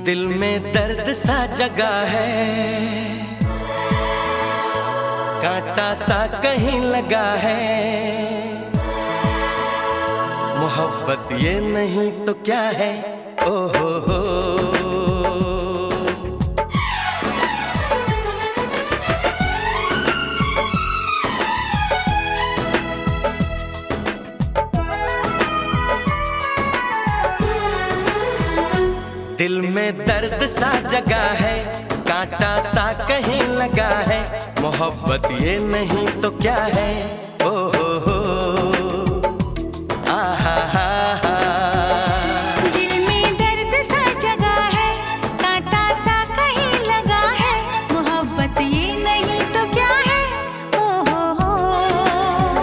दिल में दर्द सा जगा है, कांटा सा कहीं लगा है। मोहब्बत ये नहीं तो क्या है, ओ हो। दिल में दर्द सा जगा है, कांटा सा कहीं लगा है। मोहब्बत ये नहीं तो क्या है, ओ